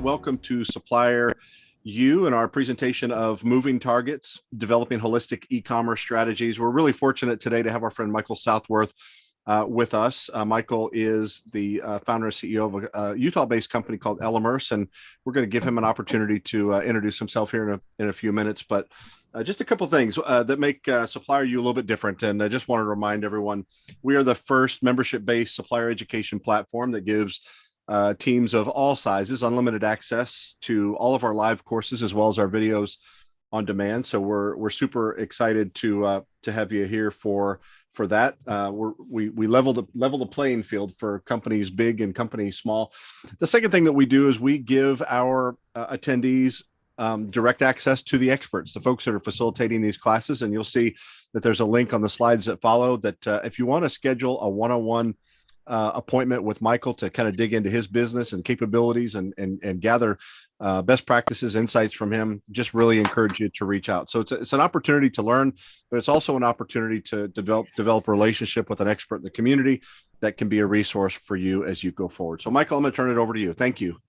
Welcome to Supplier U and our presentation of moving targets, developing holistic e-commerce strategies. We're really fortunate today to have our friend Michael Southworth with us. Michael is the founder and CEO of a Utah-based company called Elemerce, and we're going to give him an opportunity to introduce himself here in a few minutes. But just a couple things that make Supplier U a little bit different. And I just want to remind everyone, we are the first membership-based supplier education platform that gives teams of all sizes unlimited access to all of our live courses as well as our videos on demand. So we're super excited to have you here for that. We level the playing field for companies big and companies small. The second thing that we do is we give our attendees direct access to the experts, the folks that are facilitating these classes. And you'll see that there's a link on the slides that follow that if you want to schedule a one-on-one appointment with Michael to kind of dig into his business and capabilities and gather best practices, insights from him, just really encourage you to reach out. So it's an opportunity to learn, but it's also an opportunity to develop a relationship with an expert in the community that can be a resource for you as you go forward. So Michael, I'm going to turn it over to you. Thank you.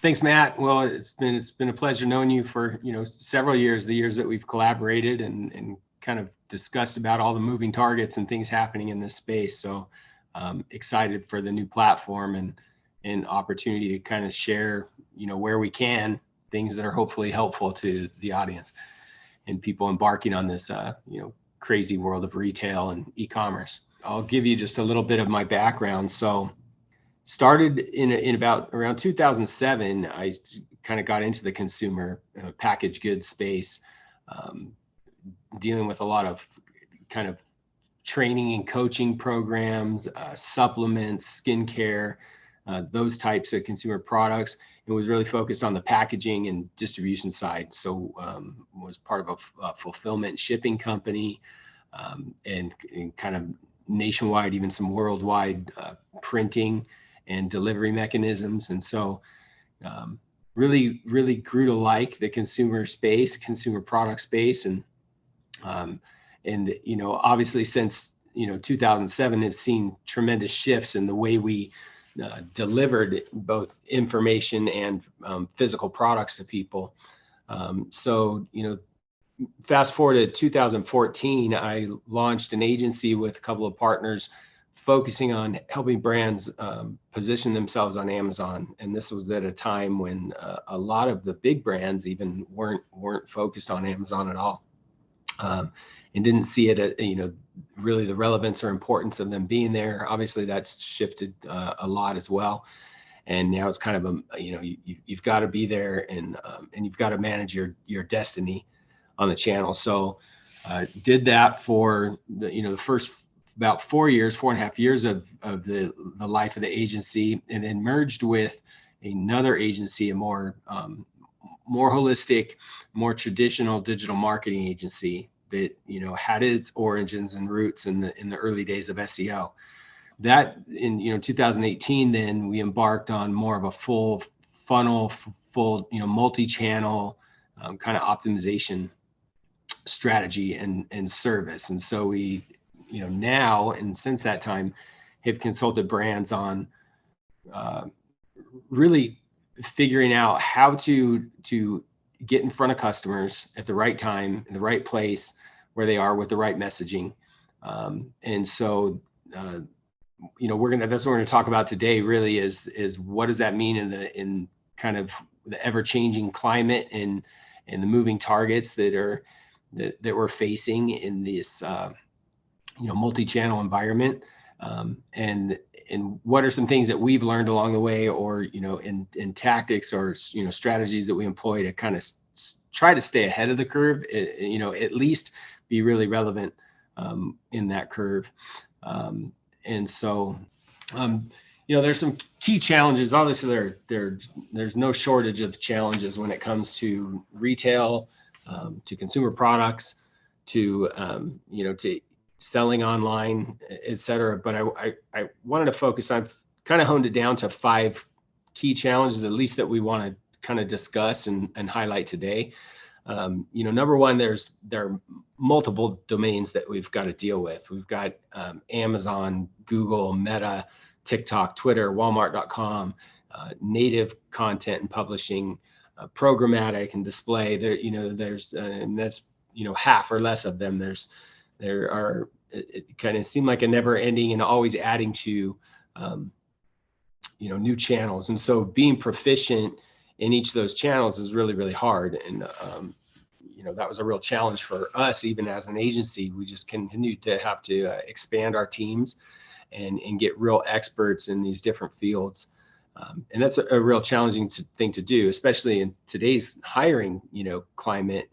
Thanks, Matt. Well, it's been a pleasure knowing you for several years, the years that we've collaborated and kind of discussed about all the moving targets and things happening in this space. So excited for the new platform and opportunity to kind of share, where we can, things that are hopefully helpful to the audience and people embarking on this, crazy world of retail and e-commerce. I'll give you just a little bit of my background. So started in about around 2007, I kind of got into the consumer packaged goods space, dealing with a lot of kind of training and coaching programs, supplements, skincare, those types of consumer products. It was really focused on the packaging and distribution side. So was part of a fulfillment and shipping company and kind of nationwide, even some worldwide printing and delivery mechanisms. And so really grew to like the consumer space, consumer product space. And obviously since 2007, have seen tremendous shifts in the way we delivered both information and physical products to people. Fast forward to 2014, I launched an agency with a couple of partners focusing on helping brands position themselves on Amazon. And this was at a time when a lot of the big brands even weren't focused on Amazon at all. And didn't see it, really the relevance or importance of them being there. Obviously, that's shifted a lot as well. And now it's kind of you've got to be there and you've got to manage your destiny on the channel. So did that for the first about 4.5 years of the life of the agency, and then merged with another agency, a more holistic, more traditional digital marketing agency that had its origins and roots in the early days of SEO. That in 2018, then we embarked on more of a full funnel, multi-channel kind of optimization strategy and service. And so we now and since that time have consulted brands on really figuring out how to get in front of customers at the right time, in the right place, where they are with the right messaging. And so, that's what we're going to talk about today really is what does that mean in kind of the ever-changing climate and the moving targets that we're facing in this, multi-channel environment. And what are some things that we've learned along the way, or in tactics or strategies that we employ to kind of try to stay ahead of the curve, at least be really relevant in that curve. And so there's some key challenges. Obviously there's no shortage of challenges when it comes to retail, to consumer products, to selling online, et cetera. But I wanted to focus on, kind of honed it down to 5 key challenges, at least, that we want to kind of discuss and highlight today. Number one, there are multiple domains that we've got to deal with. We've got Amazon, Google, Meta, TikTok, Twitter, Walmart.com, native content and publishing, programmatic and display. There's and that's half or less of them. There are, it kind of seemed like a never ending and always adding to new channels. And so being proficient in each of those channels is really, really hard. And, that was a real challenge for us, even as an agency. We just continued to have to expand our teams and get real experts in these different fields. And that's a real challenging thing to do, especially in today's hiring, climate.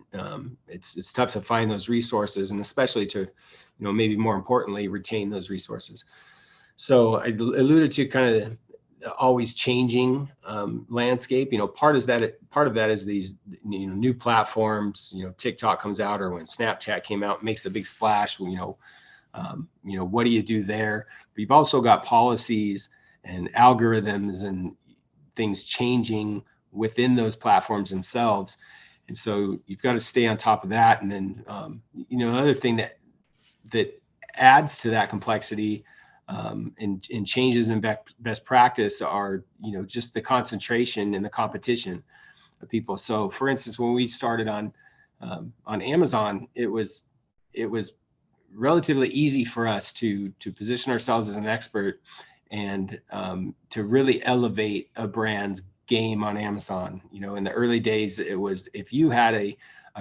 It's tough to find those resources, and especially to, maybe more importantly, retain those resources. So I alluded to kind of always changing landscape. Part of that is these new platforms. TikTok comes out, or when Snapchat came out, makes a big splash. What do you do there? But you've also got policies and algorithms and things changing within those platforms themselves. And so you've got to stay on top of that. And then, another thing that adds to that complexity and changes in best practice are, just the concentration and the competition of people. So for instance, when we started on Amazon, it was relatively easy for us to position ourselves as an expert and to really elevate a brand's game on Amazon. In the early days, it was, if you had a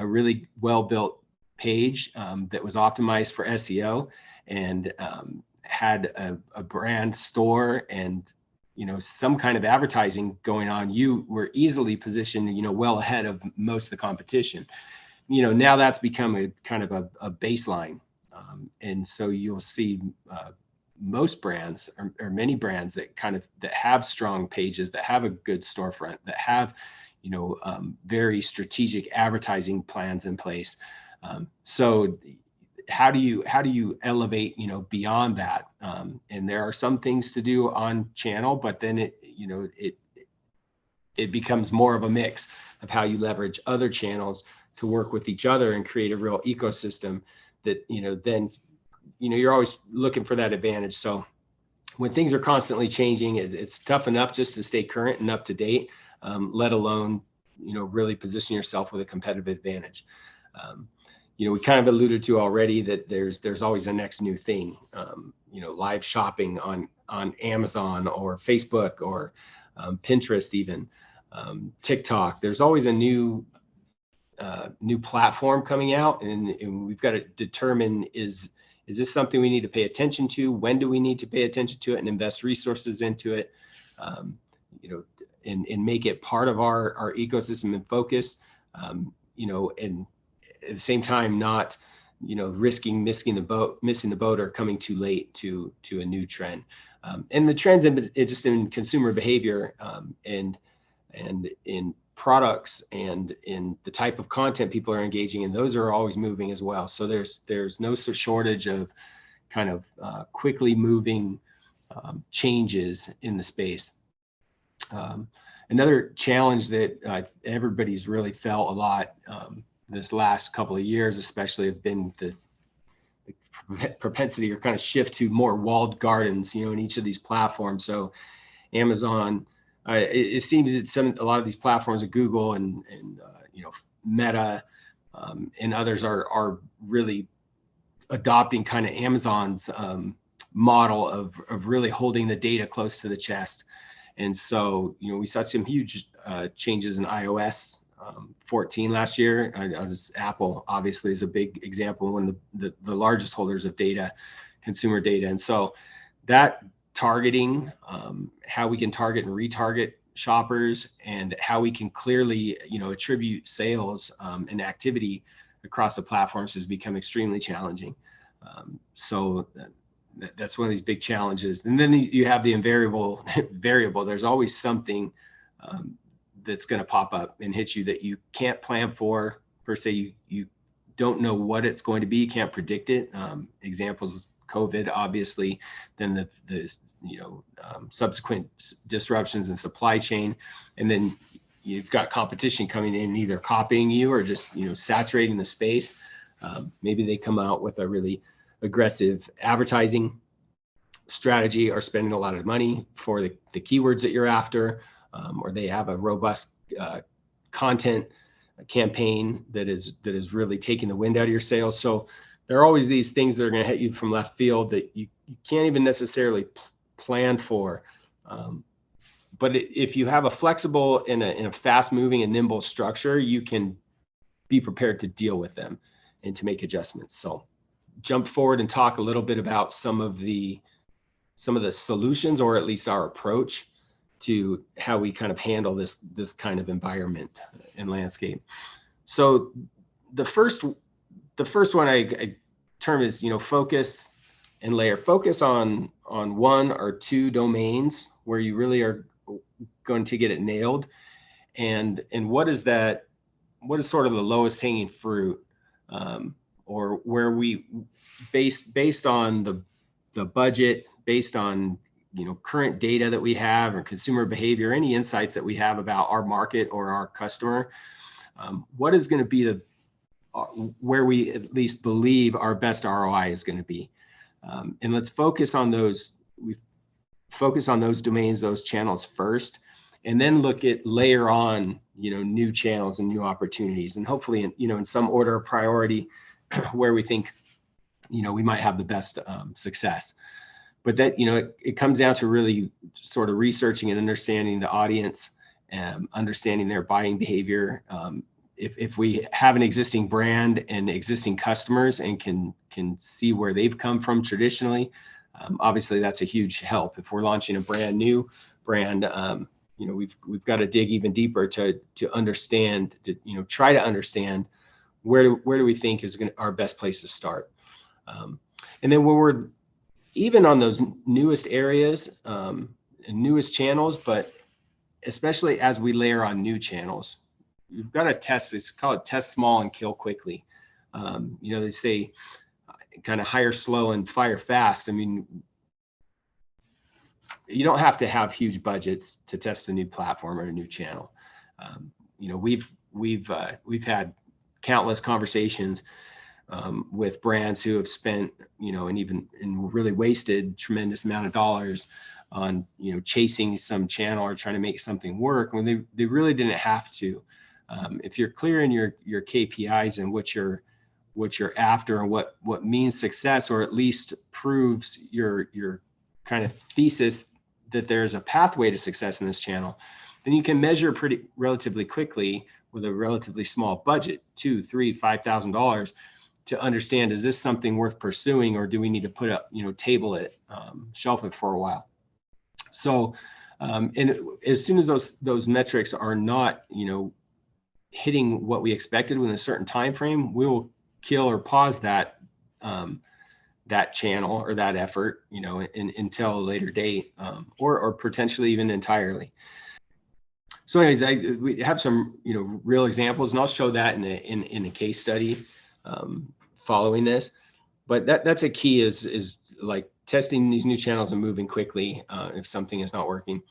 really well-built page that was optimized for SEO and had a brand store and some kind of advertising going on, you were easily positioned well ahead of most of the competition. Now that's become a kind of a baseline, and so you'll see most brands or many brands that have strong pages, that have a good storefront, that have very strategic advertising plans in place. So how do you elevate beyond that? And there are some things to do on channel, but then it becomes more of a mix of how you leverage other channels to work with each other and create a real ecosystem that then you're always looking for that advantage. So when things are constantly changing, it's tough enough just to stay current and up to date, let alone really position yourself with a competitive advantage. We kind of alluded to already that there's always a next new thing. Live shopping on Amazon or Facebook or Pinterest, even TikTok. There's always a new platform coming out, and we've got to determine, is this something we need to pay attention to? When do we need to pay attention to it and invest resources into it? And make it part of our ecosystem and focus. And at the same time, not risking missing the boat or coming too late to a new trend. And the trends just in consumer behavior and in products and in the type of content people are engaging in, those are always moving as well. So there's no shortage of kind of quickly moving changes in the space. Another challenge that everybody's really felt a lot this last couple of years, especially, have been the propensity or kind of shift to more walled gardens, in each of these platforms. So Amazon, it seems that a lot of these platforms, Google and Meta and others are really adopting kind of Amazon's model of really holding the data close to the chest. And so, we saw some huge changes in iOS 14 last year. Apple obviously is a big example, one of the largest holders of data, consumer data. And so that targeting, how we can target and retarget shoppers, and how we can clearly, attribute sales and activity across the platforms has become extremely challenging. So that's one of these big challenges. And then you have the invariable variable. There's always something that's going to pop up and hit you that you can't plan for. Per se, you don't know what it's going to be, can't predict it. Examples, COVID, obviously, then the subsequent disruptions in supply chain, and then you've got competition coming in, either copying you or just saturating the space. Maybe they come out with a really aggressive advertising strategy, or spending a lot of money for the keywords that you're after, or they have a robust content campaign that is really taking the wind out of your sails. So there are always these things that are going to hit you from left field that you can't even necessarily plan for. But if you have a flexible and a fast moving and nimble structure, you can be prepared to deal with them and to make adjustments. So jump forward and talk a little bit about some of the solutions, or at least our approach to how we kind of handle this kind of environment and landscape. So the first one I term is focus and layer. Focus on one or two domains where you really are going to get it nailed, and what is sort of the lowest hanging fruit, or where we based on the budget, based on current data that we have, or consumer behavior, any insights that we have about our market or our customer, what is going to be where we at least believe our best ROI is going to be, and let's focus on those. We focus on those domains, those channels first, and then layer on new channels and new opportunities, and hopefully in some order of priority where we think we might have the best success. But that it comes down to really sort of researching and understanding the audience, understanding their buying behavior. If we have an existing brand and existing customers and can see where they've come from traditionally, obviously that's a huge help. If we're launching a brand new brand, we've got to dig even deeper to understand, try to understand where do we think is our best place to start. And then when we're even on those newest areas and newest channels, but especially as we layer on new channels, you've got to test. It's called test small and kill quickly. They say kind of hire slow and fire fast. I mean, you don't have to have huge budgets to test a new platform or a new channel. We've had countless conversations with brands who have spent, and really wasted tremendous amount of dollars on, chasing some channel or trying to make something work when they really didn't have to. If you're clear in your KPIs and what you're after and what means success, or at least proves your kind of thesis that there's a pathway to success in this channel, then you can measure relatively quickly with a relatively small budget, $2,000, $3,000, $5,000, to understand, is this something worth pursuing, or do we need to put up, table it, shelf it for a while? So, and as soon as those metrics are not, hitting what we expected within a certain time frame, we will kill or pause that channel or that effort, until a later date, or potentially even entirely. So, anyways, we have some real examples, and I'll show that in a case study following this. But that's a key is like testing these new channels and moving quickly if something is not working.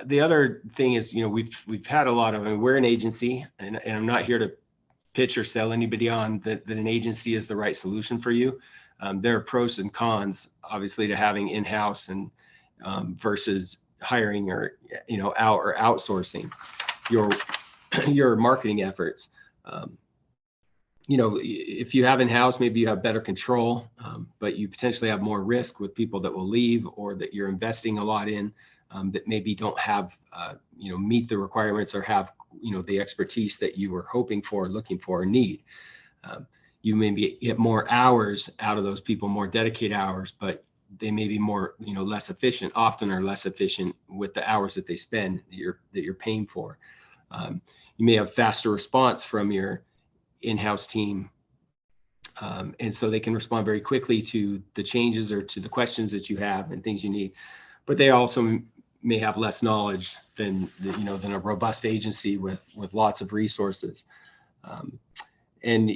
The other thing is, we've had a lot of, we're an agency, and I'm not here to pitch or sell anybody on that an agency is the right solution for you. There are pros and cons, obviously, to having in-house and versus hiring or out or outsourcing your marketing efforts. If you have in-house, maybe you have better control, but you potentially have more risk with people that will leave, or that you're investing a lot in, that maybe don't have, meet the requirements or have, the expertise that you were hoping for, looking for, or need. You maybe get more hours out of those people, more dedicated hours, but they may be more, less efficient, often are less efficient with the hours that they spend that you're paying for. You may have faster response from your in-house team. And so they can respond very quickly to the changes or to the questions that you have and things you need, but they also may have less knowledge than a robust agency with lots of resources. And,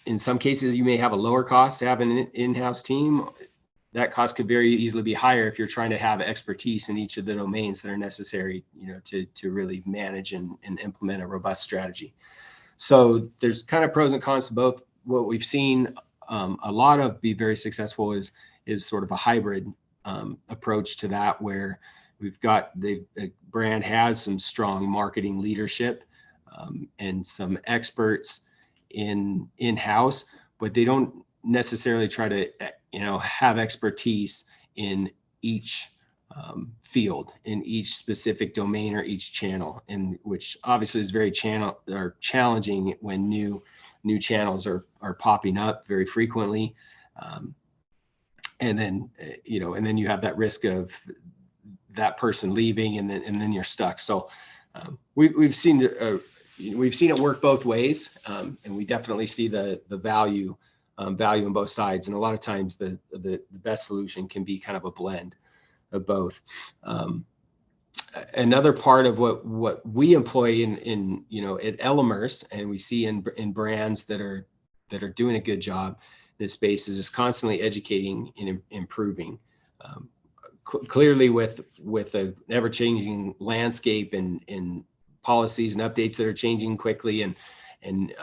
in some cases, you may have a lower cost to have an in-house team. That cost could very easily be higher if you're trying to have expertise in each of the domains that are necessary, to really manage and implement a robust strategy. So there's kind of pros and cons to both. What we've seen a lot of be very successful is sort of a hybrid approach to that, where we've got the brand has some strong marketing leadership and some experts in-house, but they don't necessarily try to have expertise in each field, in each specific domain or each channel, and which obviously is very challenging when new channels are popping up very frequently, and then you have that risk of that person leaving, and then you're stuck. So we've seen it work both ways, and we definitely see the value in both sides. And a lot of times the best solution can be kind of a blend of both. Another part of what we employ in at Elemerce, and we see in brands that are doing a good job in this space, is just constantly educating and improving. Clearly, with an ever-changing landscape and policies and updates that are changing quickly, and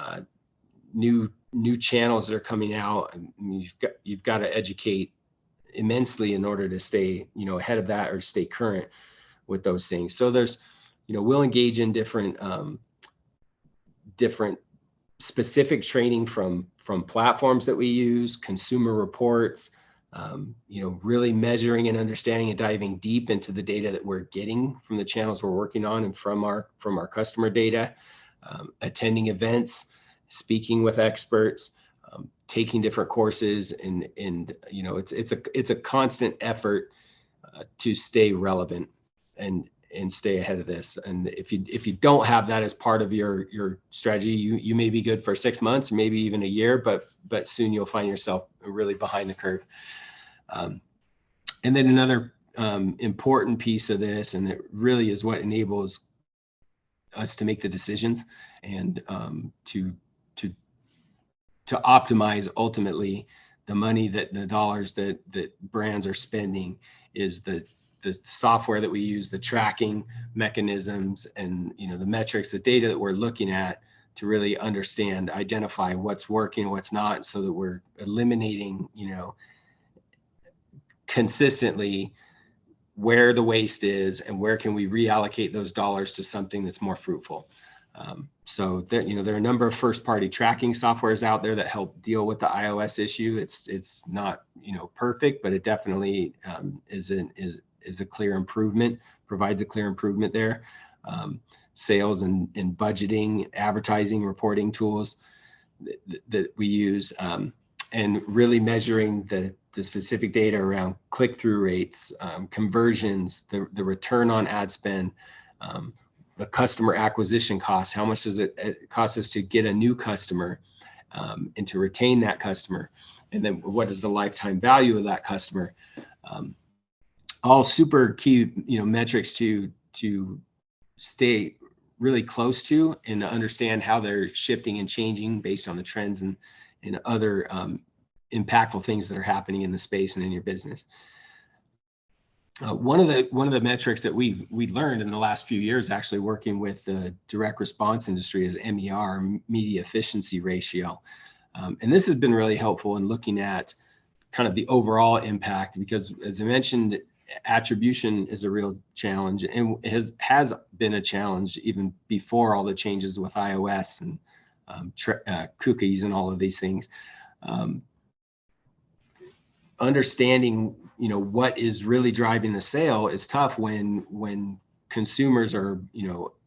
new channels that are coming out, you've got to educate immensely in order to stay ahead of that or stay current with those things. So there's we'll engage in different specific training from platforms that we use, consumer reports, really measuring and understanding and diving deep into the data that we're getting from the channels we're working on and from our customer data, attending events, speaking with experts, taking different courses, and it's a constant effort to stay relevant and stay ahead of this. And if you don't have that as part of your strategy, you may be good for 6 months, maybe even a year, but soon you'll find yourself really behind the curve. And then another important piece of this, and it really is what enables us to make the decisions and to optimize ultimately the money, the dollars that brands are spending, is the software that we use, the tracking mechanisms, and the metrics, the data that we're looking at to really understand, identify what's working, what's not, so that we're eliminating consistently where the waste is and where can we reallocate those dollars to something that's more fruitful. So there are a number of first-party tracking softwares out there that help deal with the iOS issue. It's not perfect, but it definitely is a clear improvement, provides a clear improvement there. Sales and budgeting, advertising, reporting tools that we use, and really measuring the specific data around click-through rates, conversions, the return on ad spend, the customer acquisition costs. How much does it cost us to get a new customer and to retain that customer? And then what is the lifetime value of that customer? All super key, metrics to stay really close to and to understand how they're shifting and changing based on the trends and other impactful things that are happening in the space and in your business. One of the metrics that we learned in the last few years, actually working with the direct response industry, is MER, media efficiency ratio. And this has been really helpful in looking at kind of the overall impact, because as I mentioned, attribution is a real challenge, and has been a challenge even before all the changes with iOS and cookies and all of these things. Understanding what is really driving the sale is tough when consumers are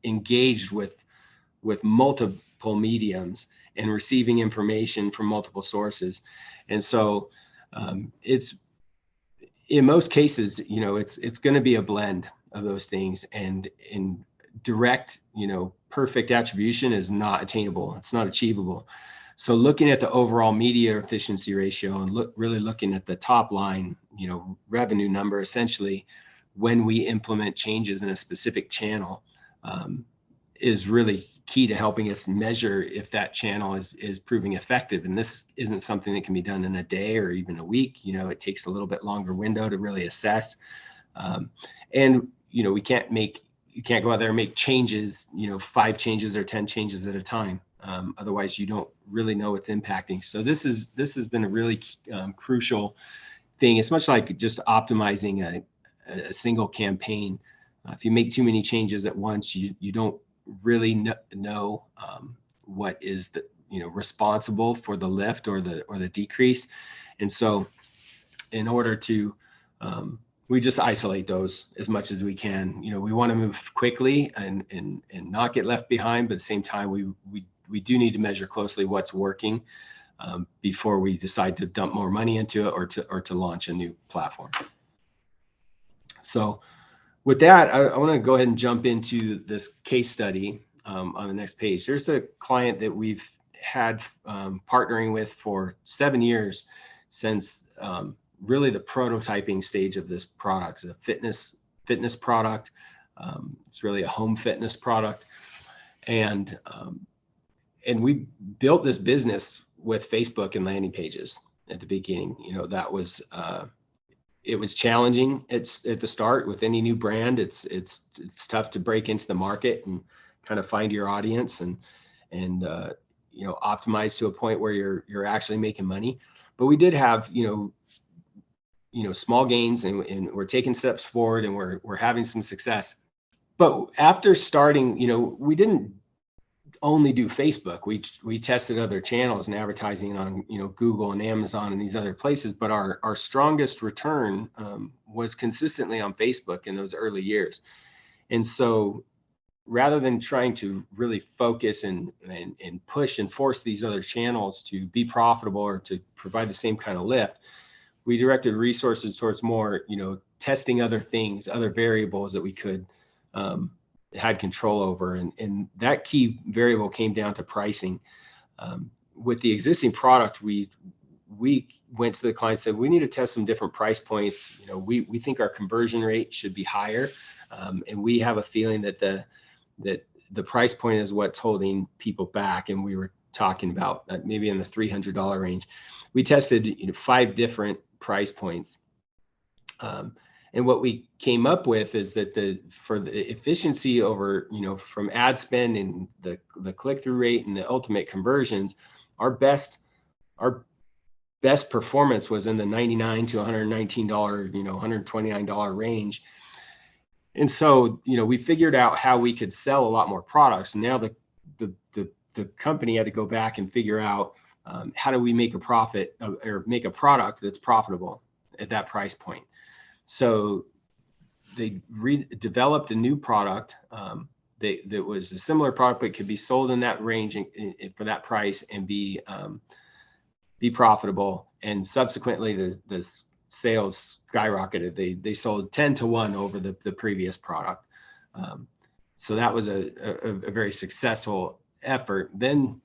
engaged with multiple mediums and receiving information from multiple sources. And so it's, in most cases, it's going to be a blend of those things, and in direct perfect attribution is not attainable. It's not achievable. So looking at the overall media efficiency ratio and really looking at the top line, revenue number, essentially, when we implement changes in a specific channel, is really key to helping us measure if that channel is proving effective. And this isn't something that can be done in a day or even a week. It takes a little bit longer window to really assess. And you can't go out there and make changes, 5 changes or 10 changes at a time. Otherwise, you don't really know what's impacting. So this has been a really crucial thing. It's much like just optimizing a single campaign. If you make too many changes at once, you don't really know what is the responsible for the lift or the decrease. And so in order to we just isolate those as much as we can. We want to move quickly and not get left behind, but at the same time we do need to measure closely what's working before we decide to dump more money into it or to launch a new platform. So with that, I want to go ahead and jump into this case study on the next page. There's a client that we've had partnering with for 7 years since really the prototyping stage of this product. It's a fitness product. It's really a home fitness product, and we built this business with Facebook and landing pages at the beginning. That was it was challenging. It's at the start with any new brand. It's tough to break into the market and kind of find your audience and optimize to a point where you're actually making money. But we did have small gains, and we're taking steps forward, and we're having some success. But after starting, we didn't only do Facebook. We tested other channels and advertising on Google and Amazon and these other places. But our strongest return was consistently on Facebook in those early years. And so rather than trying to really focus and push and force these other channels to be profitable or to provide the same kind of lift, we directed resources towards more, testing other things, other variables that we could had control over. And that key variable came down to pricing. With the existing product, we went to the client and said, we need to test some different price points. We think our conversion rate should be higher. And we have a feeling that the price point is what's holding people back. And we were talking about maybe in the $300 range. We tested 5 different price points. And what we came up with is that for the efficiency over, from ad spend and the click-through rate and the ultimate conversions, our best performance was in the $99 to $119, $129 range. And so, we figured out how we could sell a lot more products. And now the company had to go back and figure out how do we make a profit or make a product that's profitable at that price point. So they developed a new product that was a similar product, but could be sold in that range for that price and be profitable. And subsequently, the sales skyrocketed. They sold 10 to 1 over the previous product. So that was a very successful effort. Then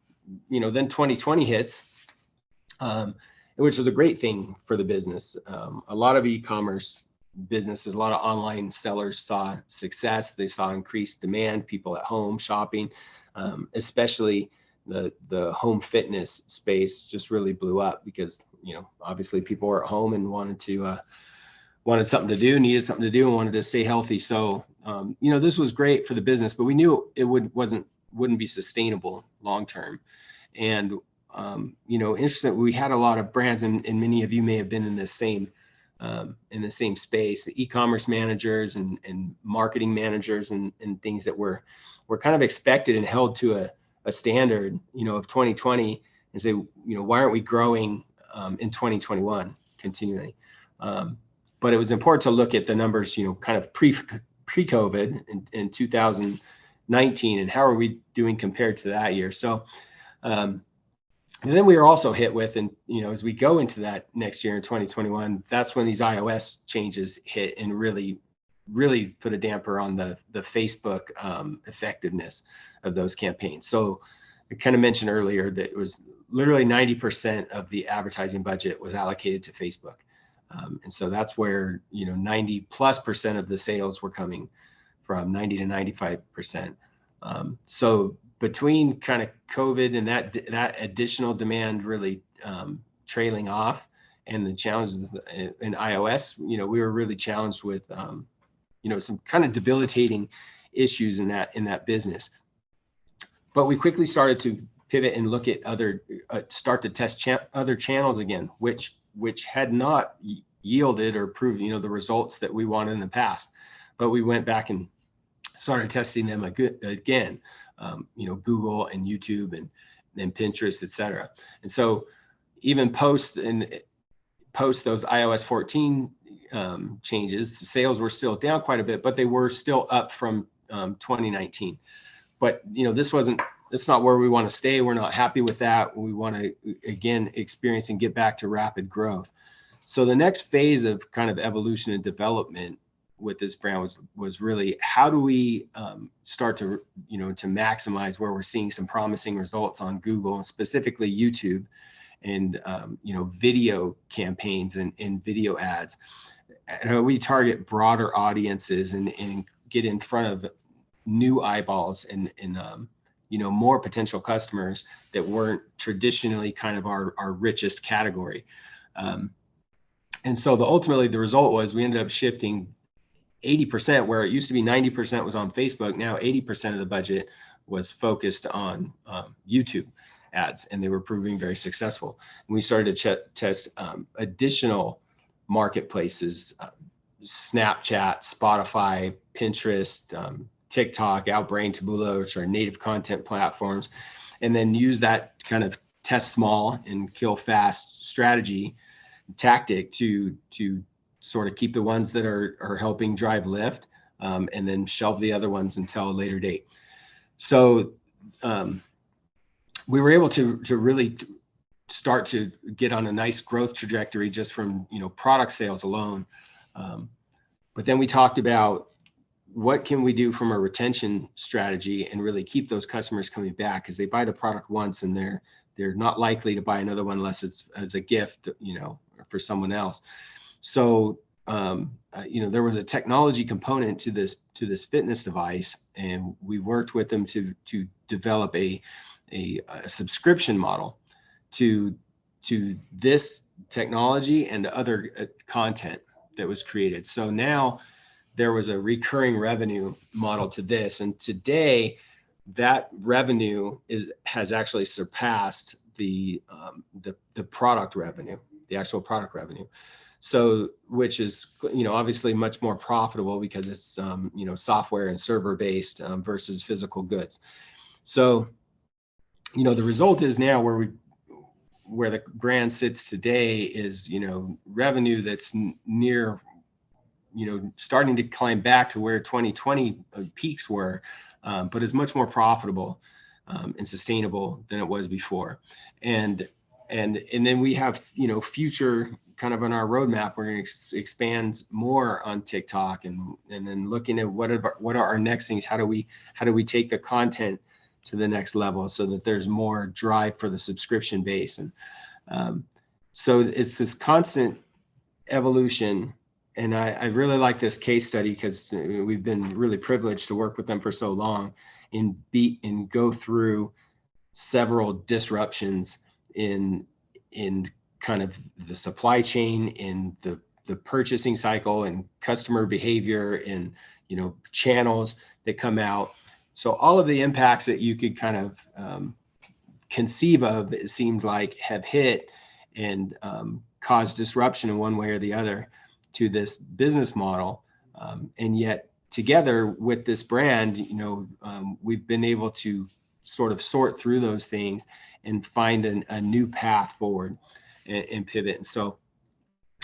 2020 hits, which was a great thing for the business. A lot of e-commerce businesses, a lot of online sellers saw success. They saw increased demand, people at home shopping, especially the home fitness space just really blew up because, obviously people were at home and wanted something to do, needed something to do, and wanted to stay healthy. So, this was great for the business, but we knew it wouldn't be sustainable long-term. And, interesting, we had a lot of brands, and many of you may have been in the same space, e-commerce managers and marketing managers and things that were kind of expected and held to a standard, of 2020 and say, why aren't we growing in 2021 continually? But it was important to look at the numbers, kind of pre-COVID in 2019 and how are we doing compared to that year. So, and then we were also hit with, and as we go into that next year in 2021, that's when these iOS changes hit and really put a damper on the Facebook effectiveness of those campaigns. So I kind of mentioned earlier that it was literally 90% of the advertising budget was allocated to Facebook. And so that's where 90+% of the sales were coming from, 90 to 95%. So between kind of COVID and that additional demand really trailing off, and the challenges in iOS, we were really challenged with some kind of debilitating issues in that business. But we quickly started to pivot and look at start to test other channels again, which had not yielded or proved the results that we wanted in the past. But we went back and started testing them again, Google and YouTube and Pinterest, et cetera. And so even post those iOS 14 changes, sales were still down quite a bit, but they were still up from 2019. But that's not where we want to stay. We're not happy with that. We want to again experience and get back to rapid growth. So the next phase of kind of evolution and development with this brand was really, how do we start to to maximize where we're seeing some promising results on Google, and specifically YouTube, and video campaigns and video ads. We target broader audiences and get in front of new eyeballs and more potential customers that weren't traditionally kind of our richest category. And so ultimately the result was we ended up shifting 80%, where it used to be 90% was on Facebook. Now 80% of the budget was focused on YouTube ads, and they were proving very successful. And we started to test additional marketplaces, Snapchat, Spotify, Pinterest, TikTok, Outbrain, Taboola, which are native content platforms, and then use that kind of test small and kill fast strategy tactic to sort of keep the ones that are helping drive lift, and then shelve the other ones until a later date. So we were able to really start to get on a nice growth trajectory just from product sales alone. But then we talked about what can we do from a retention strategy and really keep those customers coming back, because they buy the product once and they're not likely to buy another one unless it's as a gift, for someone else. So there was a technology component to this fitness device, and we worked with them to develop a subscription model to this technology and other content that was created. So now there was a recurring revenue model to this, and today that revenue has actually surpassed the product revenue, the actual product revenue. So, which is, obviously much more profitable because it's, software and server based versus physical goods. So, the result is now where the brand sits today is, revenue that's near, starting to climb back to where 2020 peaks were, but is much more profitable and sustainable than it was before. And then we have, future kind of on our roadmap, we're going to expand more on TikTok and then looking at what are our next things? How do we take the content to the next level so that there's more drive for the subscription base? And so it's this constant evolution. And I really like this case study because we've been really privileged to work with them for so long and go through several disruptions in kind of the supply chain, in the purchasing cycle, and customer behavior, and channels that come out. So all of the impacts that you could kind of conceive of, it seems like, have hit and caused disruption in one way or the other to this business model. And yet together with this brand, we've been able to sort of sort through those things and find a new path forward and pivot. And so,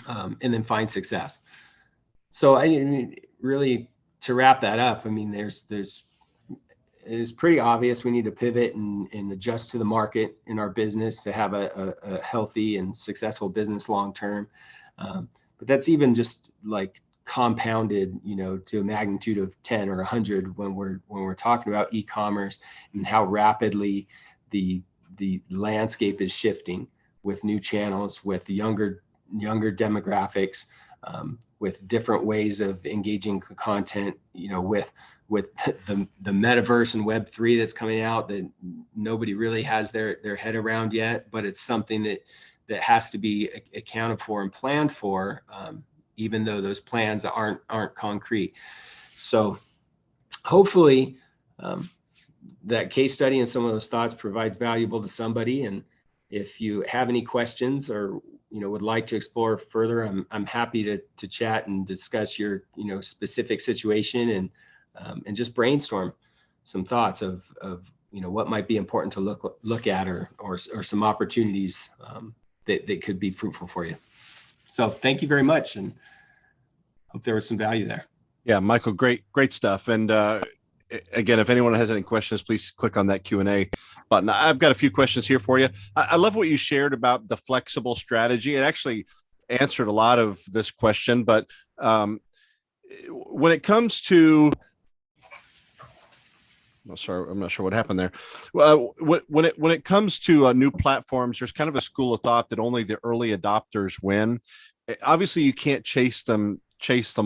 and then find success. So I mean, really, to wrap that up, I mean, it's pretty obvious we need to pivot and adjust to the market in our business to have a healthy and successful business long term. But that's even just like compounded, to a magnitude of 10 or 100 when we're talking about e-commerce and how rapidly the landscape is shifting with new channels, with younger demographics, with different ways of engaging content, with the metaverse and Web3 that's coming out that nobody really has their head around yet, but it's something that has to be accounted for and planned for, even though those plans aren't concrete. So hopefully that case study and some of those thoughts provides valuable to somebody. And if you have any questions or would like to explore further, I'm happy to chat and discuss your specific situation and just brainstorm some thoughts of what might be important to look at or some opportunities that could be fruitful for you. So thank you very much, and hope there was some value there. Yeah, Michael, great stuff. And again, if anyone has any questions, please click on that Q&A button. I've got a few questions here for you. I love what you shared about the flexible strategy. It actually answered a lot of this question, but when it comes to, I'm not sure what happened there. When it comes to new platforms, there's kind of a school of thought that only the early adopters win. Obviously, you can't chase them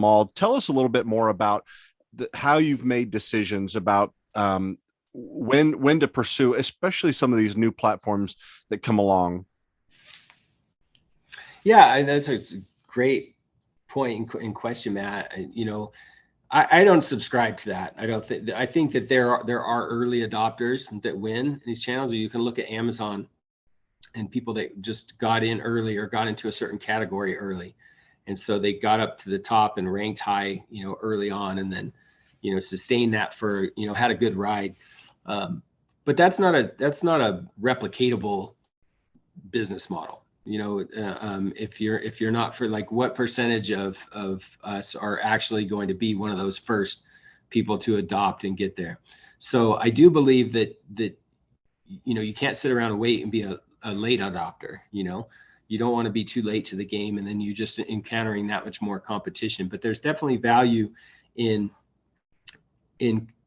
all. Tell us a little bit more about how you've made decisions about when to pursue, especially some of these new platforms that come along. Yeah, that's a great point in question, Matt. I don't subscribe to that. I think that there are early adopters that win in these channels. You can look at Amazon and people that just got in early or got into a certain category early. And so they got up to the top and ranked high, early on, and then, sustained that for, had a good ride. But that's not a replicatable business model. If you're not, for like, what percentage of us are actually going to be one of those first people to adopt and get there? So I do believe that you can't sit around and wait and be a late adopter. You don't want to be too late to the game, and then you just encountering that much more competition. But there's definitely value in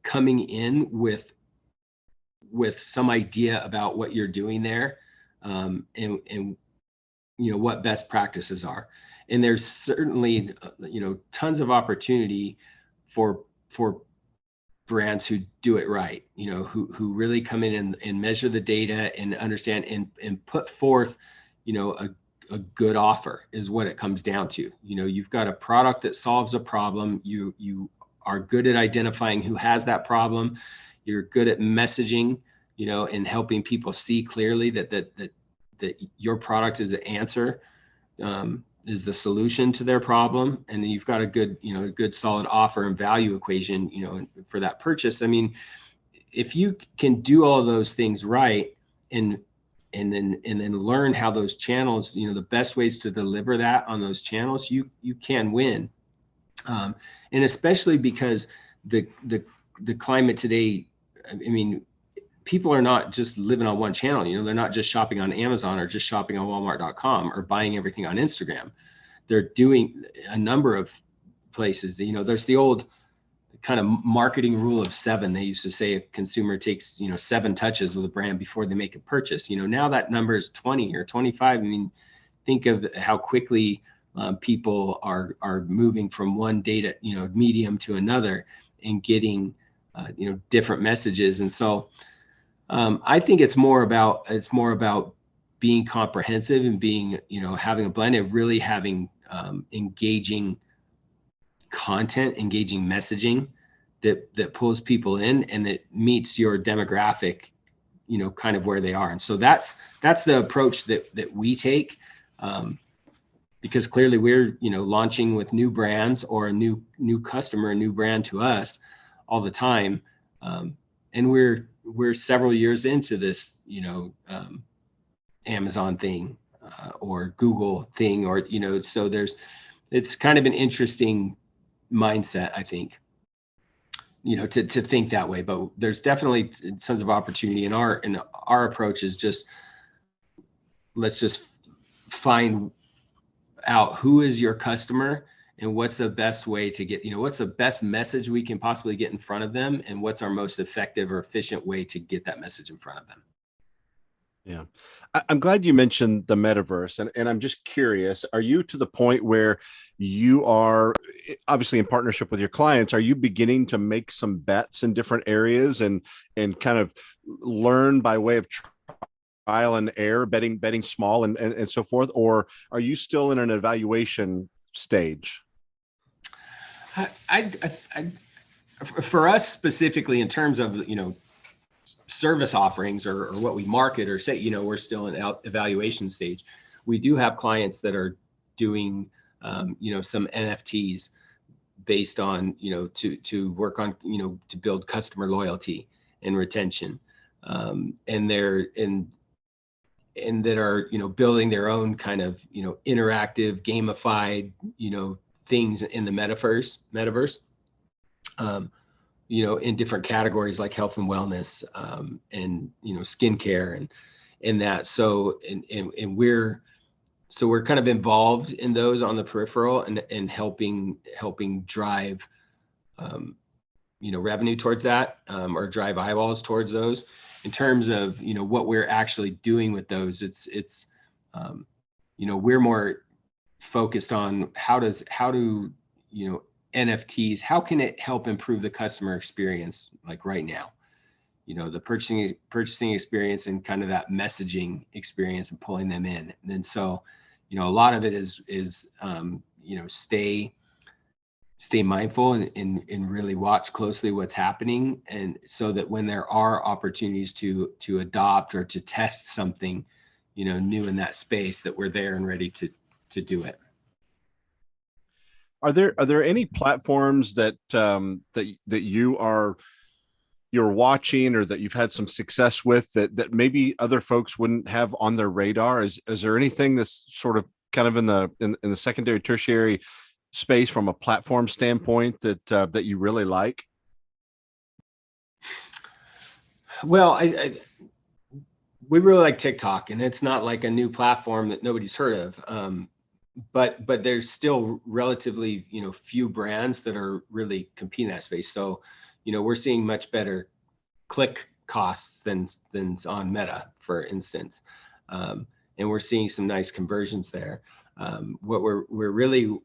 coming in with some idea about what you're doing there, and what best practices are. And there's certainly tons of opportunity for brands who do it right, who really come in and measure the data and understand and put forth a good offer is what it comes down to. You've got a product that solves a problem. You are good at identifying who has that problem. You're good at messaging, and helping people see clearly that your product is the answer, is the solution to their problem. And then you've got a good solid offer and value equation, for that purchase. I mean, if you can do all of those things right, and then learn how those channels, the best ways to deliver that on those channels, you can win. And especially because the climate today, I mean, people are not just living on one channel. They're not just shopping on Amazon or just shopping on Walmart.com or buying everything on Instagram. They're doing a number of places. There's the old kind of marketing rule of 7. They used to say a consumer takes 7 touches with a brand before they make a purchase. Now that number is 20 or 25. I mean, think of how quickly people are moving from one data medium to another and getting different messages. And so I think it's more about being comprehensive and being having a blend and really having engaging content, engaging messaging that pulls people in and that meets your demographic, kind of where they are. And so that's the approach that we take, because clearly we're launching with new brands or a new customer, a new brand to us all the time, and we're several years into this Amazon thing or Google thing, or so it's kind of an interesting mindset, I think, to think that way. But there's definitely tons of opportunity, and our approach is just, let's just find out who is your customer and what's the best way to get, what's the best message we can possibly get in front of them, and what's our most effective or efficient way to get that message in front of them. Yeah. I'm glad you mentioned the metaverse, and I'm just curious, are you to the point where you are obviously in partnership with your clients, are you beginning to make some bets in different areas and kind of learn by way of trial and error, betting small and so forth, or are you still in an evaluation stage? I, I, I, for us specifically, in terms of service offerings or what we market or say, we're still in evaluation stage. We do have clients that are doing some NFTs based on to work on to build customer loyalty and retention, and they're in and that are building their own kind of interactive gamified things in the metaverse, um, in different categories like health and wellness, and skincare and that. And we're kind of involved in those on the peripheral and helping drive revenue towards that, or drive eyeballs towards those. In terms of what we're actually doing with those, it's we're more focused on how do NFTs, how can it help improve the customer experience, like right now, the purchasing experience and kind of that messaging experience and pulling them in. And so a lot of it is stay mindful and really watch closely what's happening, and so that when there are opportunities to adopt or to test something new in that space, that we're there and ready to do it. Are there any platforms that you're watching or that you've had some success with that maybe other folks wouldn't have on their radar? Is there anything that's sort of kind of in the secondary tertiary space from a platform standpoint that you really like? Well, we really like TikTok, and it's not like a new platform that nobody's heard of. But there's still relatively few brands that are really competing in that space. So we're seeing much better click costs than on Meta, for instance, and we're seeing some nice conversions there. What we're really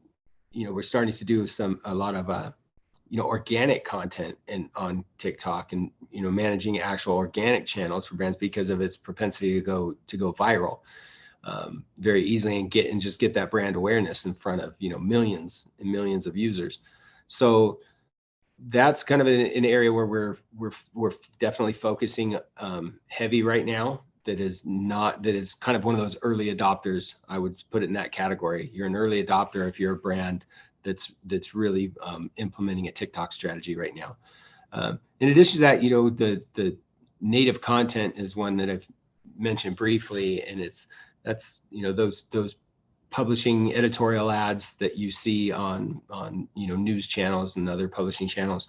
we're starting to do a lot of organic content on TikTok, and managing actual organic channels for brands because of its propensity to go viral very easily, and just get that brand awareness in front of millions and millions of users. So that's kind of an area where we're definitely focusing heavy right now. That is kind of one of those early adopters. I would put it in that category. You're an early adopter if you're a brand that's really implementing a TikTok strategy right now. In addition to that, the native content is one that I've mentioned briefly, and that's those publishing editorial ads that you see on news channels and other publishing channels,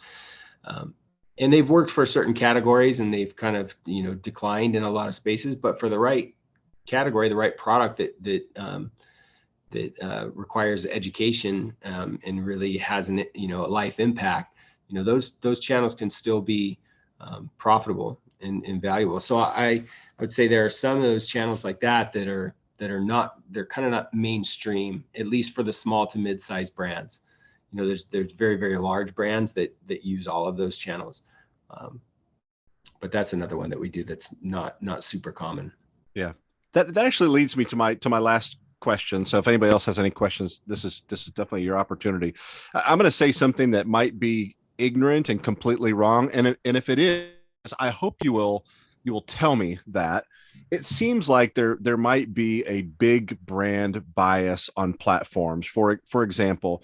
and they've worked for certain categories, and they've kind of declined in a lot of spaces. But for the right category, the right product that requires education, and really has a life impact, those channels can still be profitable and valuable. So I would say there are some of those channels like that are kind of not mainstream, at least for the small to mid-sized brands. There's very, very large brands that use all of those channels, but that's another one that we do that's not super common. Yeah, that actually leads me to my last question. So if anybody else has any questions, this is definitely your opportunity. I'm going to say something that might be ignorant and completely wrong, and if it is, I hope you will tell me that. It seems like there might be a big brand bias on platforms. For example,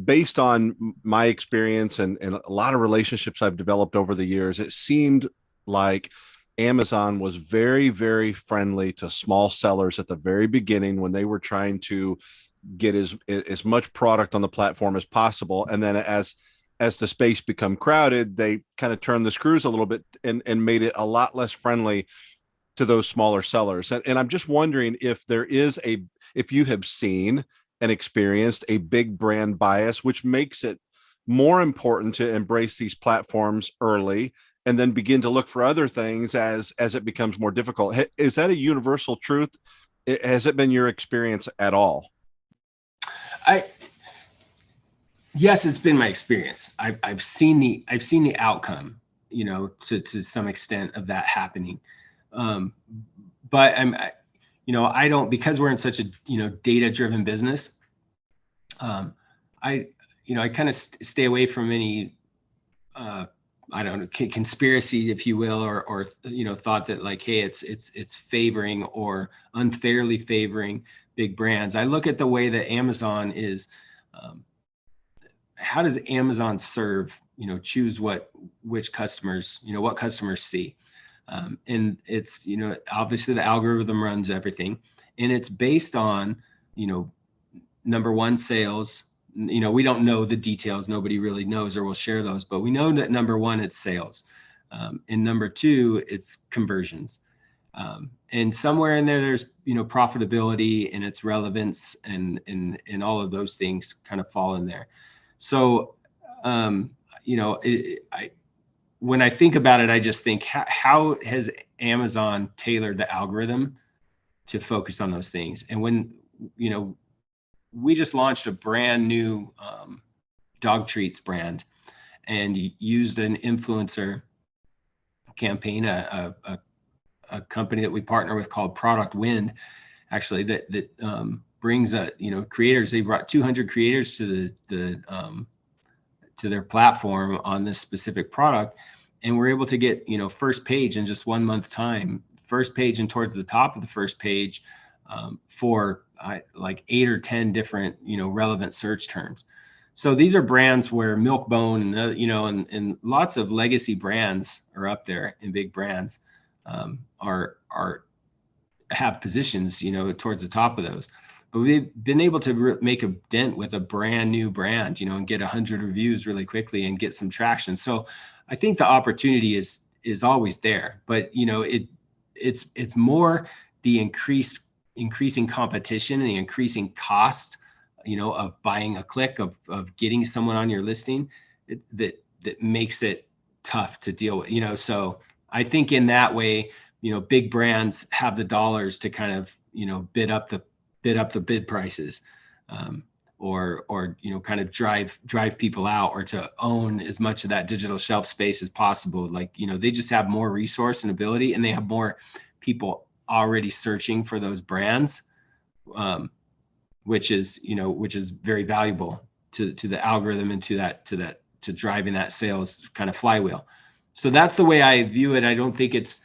based on my experience and a lot of relationships I've developed over the years, it seemed like Amazon was very, very friendly to small sellers at the very beginning when they were trying to get as much product on the platform as possible. And then as the space become crowded, they kind of turned the screws a little bit and made it a lot less friendly to those smaller sellers. And I'm just wondering if if you have seen and experienced a big brand bias, which makes it more important to embrace these platforms early and then begin to look for other things as it becomes more difficult. Is that a universal truth? Has it been your experience at all? I Yes, it's been my experience. I've seen the outcome, to some extent of that happening. Um, but I don't, because we're in such a, data driven business. Um, I, I kind of stay away from any, I don't know, conspiracy, if you will, or thought that like, hey, it's favoring or unfairly favoring big brands. I look at the way that Amazon is. How does Amazon serve, choose which customers, what customers see? And it's, obviously the algorithm runs everything, and it's based on, number one, sales. We don't know the details. Nobody really knows or will share those, but we know that number one, it's sales. And number two, it's conversions. And somewhere in there's, profitability and its relevance and all of those things kind of fall in there. So, when I think about it, I just think, how has Amazon tailored the algorithm to focus on those things? And when, we just launched a brand new dog treats brand and used an influencer campaign, a company that we partner with called Product Wind, actually, that brings creators. They brought 200 creators to to their platform on this specific product, and we're able to get first page in just 1 month time, first page and towards the top of the first page, for like 8 or 10 different relevant search terms. So these are brands where Milkbone and lots of legacy brands are up there, and big brands are have positions towards the top of those. But we've been able to make a dent with a brand new brand, and get 100 reviews really quickly and get some traction. So I think the opportunity is always there, but it's more the increasing competition and the increasing cost, of buying a click, of getting someone on your listing, that makes it tough to deal with. So I think in that way, big brands have the dollars to kind of bid up the bid prices, or kind of drive people out, or to own as much of that digital shelf space as possible. Like, they just have more resource and ability, and they have more people already searching for those brands, which is very valuable to the algorithm and to driving that sales kind of flywheel. So that's the way I view it. I don't think it's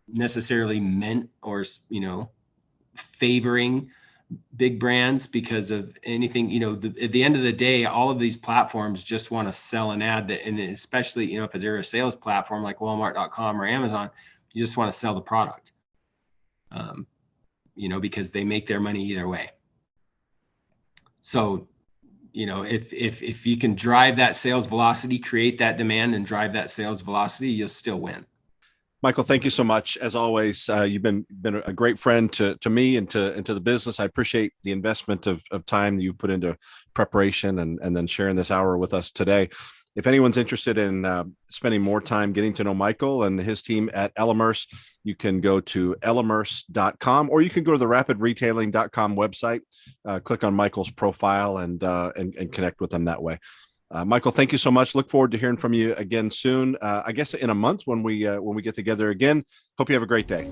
necessarily meant or favoring big brands because of anything. At the end of the day, all of these platforms just want to sell an ad, and especially if they're a sales platform like Walmart.com or Amazon, you just want to sell the product, because they make their money either way. So if you can drive that sales velocity, create that demand and drive that sales velocity, you'll still win. Michael, thank you so much. As always, you've been a great friend to me and to the business. I appreciate the investment of time that you've put into preparation and then sharing this hour with us today. If anyone's interested in spending more time getting to know Michael and his team at Elemerce, you can go to elemerce.com, or you can go to the rapidretailing.com website, click on Michael's profile and connect with them that way. Michael, thank you so much. Look forward to hearing from you again soon. I guess in a month when we get together again. Hope you have a great day.